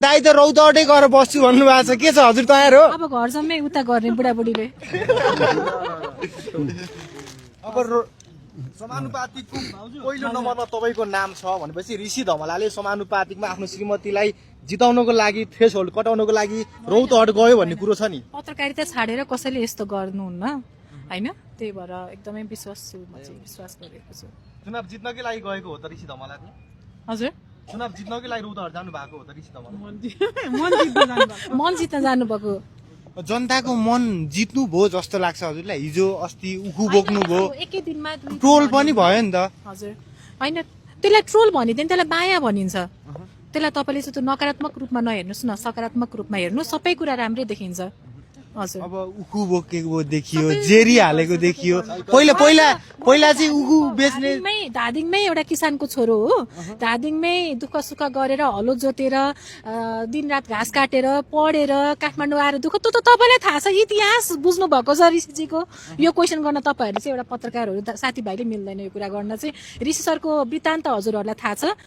दाइ त रौतहटै गएर बस्छु भन्नुभएको छ के छ हजुर तयार हो अब घर जम्मै उता गर्ने बुढाबुढीले अब समानुपातिकको पहिलो नम्बरमा तपाईँको नाम छ भनेपछि ऋषि धमलाले समानुपातिकमा आफ्नो श्रीमतीलाई जिताउनको लागि थ्रेसहोल्ड कटाउनको लागि रौतहट गयो भन्ने कुरो छ नि पत्रकारिता छाडेर कसैले यस्तो गर्नुहुन्न हैन त्यही भएर एकदमै विश्वास छु म चाहिँ विश्वास गरेको छु चुनाव जित्नकै लागि गएको हो त ऋषि धमलाले हजुर चुनाव जित्नकै लागि रौतहट जानु भएको हो त ऋषि धमला मन जित्न जानुभएको जनताको मन जित्नु भयो जस्तो लाग्छ हजुरलाई हिजो अस्ति उखु बोक्नु भयो एकै दिनमा ट्रोल पनि भयो नि त हजुर हैन त्यसलाई ट्रोल भनिदियो नि त्यसलाई माया भनिन्छ त्यसलाई तपाईँले चाहिँ त्यो नकारात्मक रूपमा नहेर्नुहोस् न सकारात्मक रूपमा हेर्नुहोस् सबै कुरा राम्रै देखिन्छ हजुर अब उखु बोकेको देखियो जेरी हालेको देखियो पहिला पहिला पहिला चाहिँ उखु बेच्ने धादिङमै एउटा किसानको छोरो हो धादिङमै दुःख सुख गरेर हलो जोतेर दिनरात घाँस काटेर पढेर काठमाडौँ आएर दुःख त्यो त तपाईँलाई थाहा छ इतिहास बुझ्नु भएको छ ऋषिजीको यो क्वेसन गर्न तपाईँहरू चाहिँ एउटा पत्रकारहरू साथीभाइले मिल्दैन यो कुरा गर्न चाहिँ ऋषि सरको वृत्तान्त हजुरहरूलाई थाहा छ